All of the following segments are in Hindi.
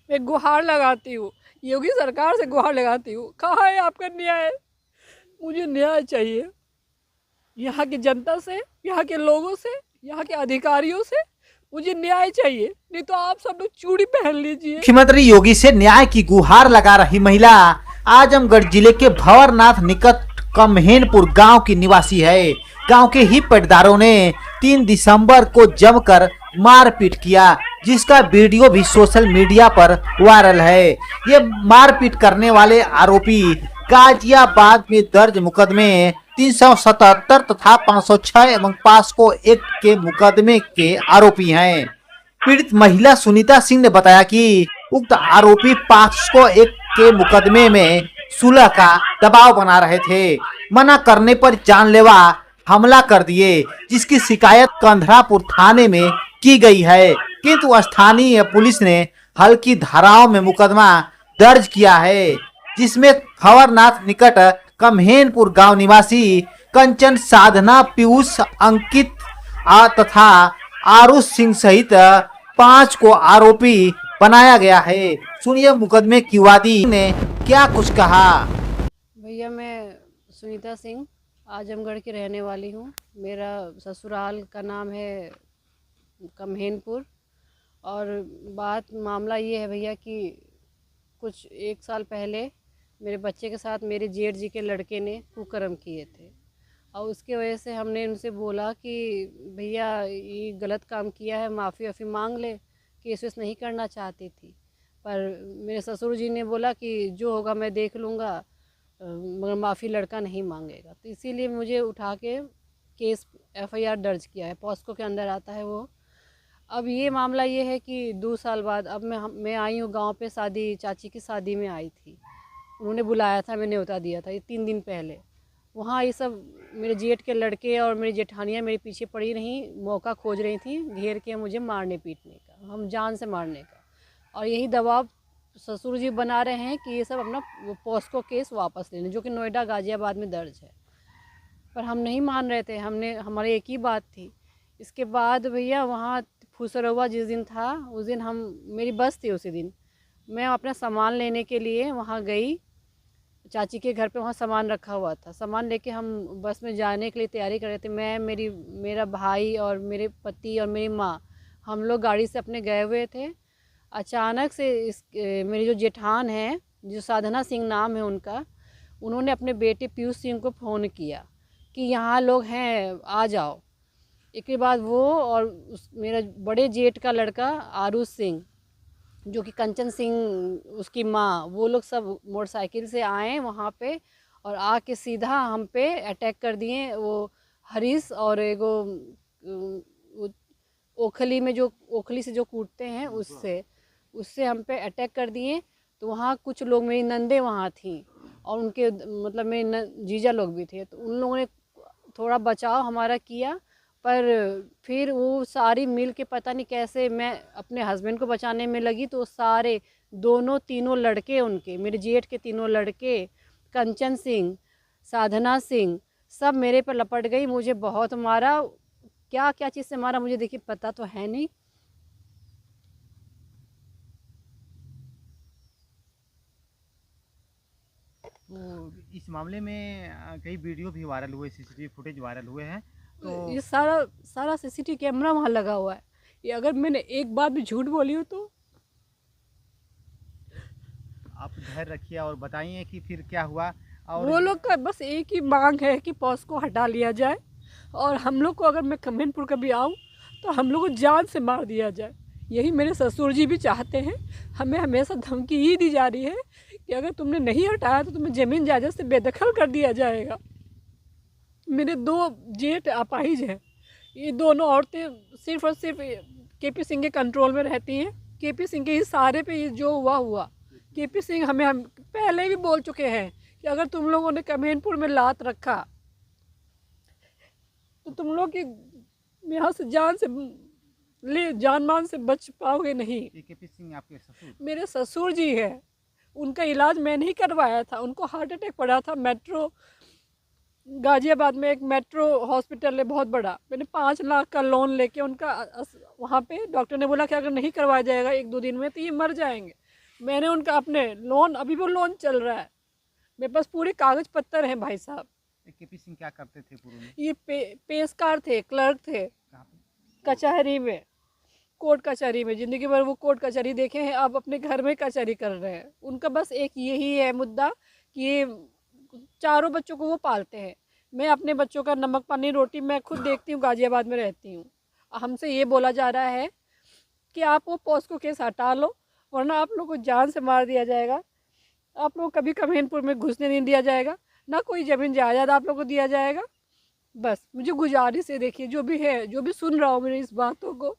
मैं गुहार लगाती हूँ, योगी सरकार से गुहार लगाती हूँ, कहाँ है आपका न्याय? मुझे न्याय चाहिए, यहाँ की जनता से, यहाँ के लोगों से, यहाँ के अधिकारियों से मुझे न्याय चाहिए, नहीं तो आप सब लोग चूड़ी पहन लीजिए। मुख्यमंत्री योगी से न्याय की गुहार लगा रही महिला आजमगढ़ जिले के भंवरनाथ निकट कम्हेनपुर गांव की निवासी है। गांव के ही पटदारों ने 3 दिसंबर को जमकर मारपीट किया, जिसका वीडियो भी सोशल मीडिया पर वायरल है। ये मारपीट करने वाले आरोपी गाजियाबाद में दर्ज मुकदमे 377 तथा 506 एवं पास्को एक्ट के मुकदमे के आरोपी हैं। पीड़ित महिला सुनीता सिंह ने बताया कि उक्त आरोपी पास्को एक्ट के मुकदमे में सुलह का दबाव बना रहे थे। मना करने पर जानलेवा हमला कर दिए, जिसकी शिकायत कंधरापुर थाने में की गई है, किंतु स्थानीय पुलिस ने हल्की धाराओं में मुकदमा दर्ज किया है, जिसमें भंवरनाथ निकट कम्हेनपुर गांव निवासी कंचन साधना पीयूष अंकित तथा आरुष सिंह सहित 5 को आरोपी बनाया गया है। सुनिए मुकदमे की वादी ने क्या कुछ कहा। भैया मैं सुनीता सिंह आजमगढ़ की रहने वाली हूँ। मेरा ससुराल का नाम है कम्हेनपुर। और मामला ये है भैया कि कुछ 1 साल पहले मेरे बच्चे के साथ मेरे जेठ जी के लड़के ने कुकर्म किए थे, और उसके वजह से हमने उनसे बोला कि भैया ये गलत काम किया है, माफ़ी वाफ़ी मांग ले। केस वेस नहीं करना चाहती थी, पर मेरे ससुर जी ने बोला कि जो होगा मैं देख लूँगा, मगर माफ़ी लड़का नहीं मांगेगा। तो इसीलिए मुझे उठा के केस FIR दर्ज किया है, पॉस्को के अंदर आता है वो। अब ये मामला ये है कि 2 साल बाद अब मैं आई हूँ गांव पे, शादी चाची की शादी में आई थी। उन्होंने बुलाया था, मैंने न्योता दिया था, ये 3 दिन पहले। वहाँ ये सब मेरे जेठ के लड़के और मेरी जेठानियाँ मेरे पीछे पड़ी रहीं, मौका खोज रही थी घेर के मुझे मारने पीटने का, हम जान से मारने का। और यही दबाव ससुर जी बना रहे हैं कि ये सब अपना पॉस्को केस वापस लेने, जो कि नोएडा गाजियाबाद में दर्ज है। पर हम नहीं मान रहे थे, हमारी एक ही बात थी। इसके बाद भैया वहाँ फुसरवा जिस दिन था, उस दिन मेरी बस थी उसी दिन, मैं अपना सामान लेने के लिए वहाँ गई चाची के घर पे। वहाँ सामान रखा हुआ था, सामान लेके हम बस में जाने के लिए तैयारी कर रहे थे। मैं मेरा भाई और मेरे पति और मेरी माँ, हम लोग गाड़ी से अपने गए हुए थे। अचानक से मेरी जो जेठान है, जो साधना सिंह नाम है उनका, उन्होंने अपने बेटे पीयूष सिंह को फ़ोन किया कि यहाँ लोग हैं, आ जाओ। एक बाद वो और मेरा बड़े जेठ का लड़का आरुष सिंह, जो कि कंचन सिंह उसकी माँ, वो लोग सब मोटरसाइकिल से आए वहाँ पे, और आके सीधा हम पे अटैक कर दिए। वो हरीश और एगो ओखली में, जो ओखली से जो कूटते हैं, उससे हम पे अटैक कर दिए। तो वहाँ कुछ लोग, मेरी नंदे वहाँ थी और उनके मतलब मेरे जीजा लोग भी थे, तो उन लोगों ने थोड़ा बचाव हमारा किया। पर फिर वो सारी मिल के पता नहीं कैसे, मैं अपने हस्बैंड को बचाने में लगी तो सारे तीनों लड़के, उनके मेरे जेठ के तीनों लड़के, कंचन सिंह, साधना सिंह, सब मेरे पर लपट गई। मुझे बहुत मारा, क्या क्या चीज़ से मारा मुझे देखिए पता तो है नहीं। तो इस मामले में कई वीडियो भी वायरल हुए, CCTV फुटेज वायरल हुए हैं। तो ये सारा CCTV कैमरा वहाँ लगा हुआ है। ये अगर मैंने एक बार भी झूठ बोली हो तो आप धैर्य रखिए और बताइए कि फिर क्या हुआ। और वो लोग का बस एक ही मांग है कि पॉस्को हटा लिया जाए, और हम लोग को, अगर मैं कम्हेनपुर कभी आऊँ तो हम लोग को जान से मार दिया जाए। यही मेरे ससुर जी भी चाहते हैं। हमें हमेशा धमकी ही दी जा रही है कि अगर तुमने नहीं हटाया तो तुम्हें ज़मीन जायदाद से बेदखल कर दिया जाएगा। मेरे 2 जेठ अपाहिज हैं, ये दोनों औरतें सिर्फ और सिर्फ KP सिंह के कंट्रोल में रहती हैं। KP सिंह के इशारे पे ये जो हुआ। KP सिंह हम पहले भी बोल चुके हैं कि अगर तुम लोगों ने कम्हेनपुर में लात रखा तो तुम लोग की यहाँ से जान मान से बच पाओगे नहीं। KP सिंह आपके ससुर? मेरे ससुर जी है, उनका इलाज मैं नहीं करवाया था। उनको हार्ट अटैक पड़ा था। गाजियाबाद में एक मेट्रो हॉस्पिटल है बहुत बड़ा, मैंने 5 लाख का लोन लेके उनका वहाँ पे डॉक्टर ने बोला कि अगर नहीं करवाया जाएगा 1-2 दिन में तो ये मर जाएंगे। मैंने उनका अपने लोन, अभी वो लोन चल रहा है, मेरे पास पूरे कागज पत्तर हैं भाई साहब। केपी सिंह क्या करते थे पूर्व में? ये पेशकार थे, क्लर्क थे कहाँ पे? कचहरी में, कोर्ट कचहरी में। ज़िंदगी भर वो कोर्ट कचहरी देखे हैं, अब अपने घर में कचहरी कर रहे हैं। उनका बस एक यही है मुद्दा कि ये चारों बच्चों को वो पालते हैं। मैं अपने बच्चों का नमक पानी रोटी मैं खुद देखती हूँ, गाजियाबाद में रहती हूँ। हमसे ये बोला जा रहा है कि आप वो पॉस्को केस हटा लो, वरना आप लोग को जान से मार दिया जाएगा, आप लोग कभी कम्हेनपुर में घुसने नहीं दिया जाएगा, ना कोई ज़मीन जायदाद आप लोग को दिया जाएगा। बस मुझे गुजारिश है, देखिए जो भी है, जो भी सुन रहा हो मेरी इस बातों को।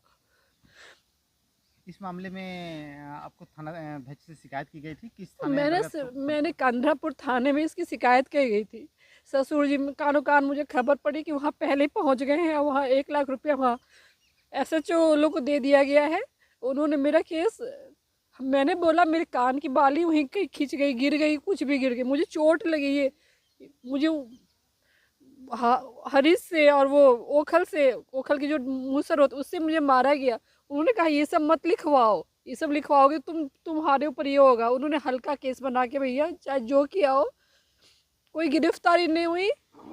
इस मामले में आपको थाना अध्यक्ष से शिकायत की गई थी? किस थाने अंतर्गत? मैंने कंधरापुर थाने में इसकी शिकायत की गई थी। ससुर जी कानो कान मुझे खबर पड़ी कि वहाँ पहले पहुँच गए हैं, वहाँ 1 लाख रुपया वहाँ SHO लोग को दे दिया गया है। उन्होंने मेरा केस, मैंने बोला मेरे कान की बाली वहीं कहीं खिंच गई, गिर गई, कुछ भी गिर गई, मुझे चोट लगी है, मुझे हरीश से और वो ओखल से, ओखल की जो मूसर होती उससे मुझे मारा गया। उन्होंने कहा ये सब मत लिखवाओ, ये सब लिखवाओगे तुम्हारे ऊपर ये होगा। उन्होंने हल्का केस बना के भैया चाहे जो किया हो, कोई गिरफ्तारी नहीं हुई।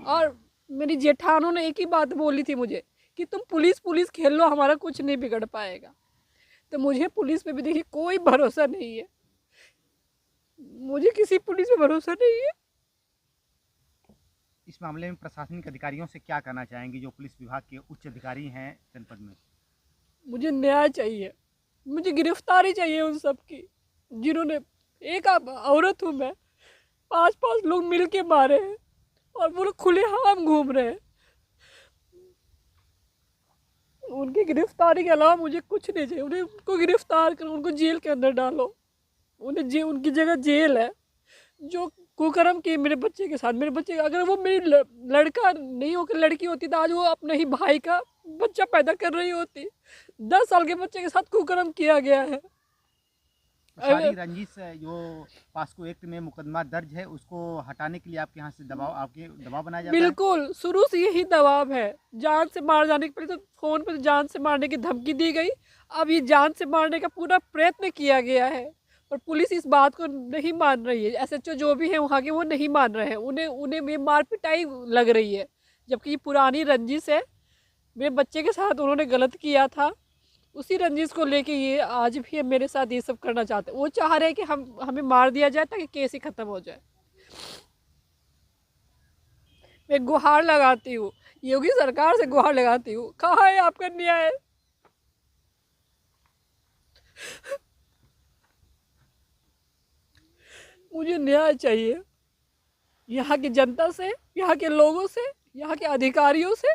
और मेरी जेठानों ने एक ही बात बोली थी मुझे कि तुम पुलिस खेल लो, हमारा कुछ नहीं बिगड़ पाएगा। तो मुझे पुलिस पे भी देखिए कोई भरोसा नहीं है, मुझे किसी पुलिस पे भरोसा नहीं है। इस मामले में प्रशासनिक अधिकारियों से क्या कहना चाहेंगी जो पुलिस विभाग के उच्च अधिकारी हैं जनपद में? मुझे न्याय चाहिए, मुझे गिरफ्तारी चाहिए उन सब की जिन्होंने, एक औरत हूँ मैं, 5-5 लोग मिल के मारे हैं और वो लोग खुलेआम घूम रहे हैं। उनकी गिरफ्तारी के अलावा मुझे कुछ नहीं चाहिए। उनको गिरफ्तार करो, उनको जेल के अंदर डालो, उनकी जगह जेल है। जो कुकर्म किए मेरे बच्चे के साथ, मेरे बच्चे अगर वो मेरी लड़का नहीं होकर लड़की होती तो आज वो अपने ही भाई का बच्चा पैदा कर रही होती। 10 साल के बच्चे के साथ कुकर्म किया गया है। सारी रंजिश जो पॉस्को एक्ट में मुकदमा दर्ज है उसको हटाने के लिए आपके यहाँ से दबाव बनाया जाता है? बिल्कुल, शुरू से यही दबाव है। जान से मार जाने के पहले तो फ़ोन पर जान से मारने की धमकी दी गई, अब ये जान से मारने का पूरा प्रयत्न किया गया है, पर पुलिस इस बात को नहीं मान रही है। SHO जो भी है वहाँ के वो नहीं मान रहे हैं, उन्हें ये मार पिटाई लग रही है, जबकि ये पुरानी रंजिश है। मेरे बच्चे के साथ उन्होंने गलत किया था, उसी रंजिश को लेके ये आज भी मेरे साथ ये सब करना चाहते हैं। वो चाह रहे हैं कि हमें मार दिया जाए ताकि केस ही ख़त्म हो जाए। मैं गुहार लगाती हूँ, योगी सरकार से गुहार लगाती हूँ, कहाँ है आपका न्याय? मुझे न्याय चाहिए, यहाँ की जनता से, यहाँ के लोगों से, यहाँ के अधिकारियों से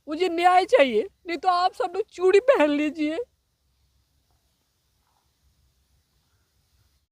मुझे न्याय चाहिए। नहीं तो आप सब लोग चूड़ी पहन लीजिए,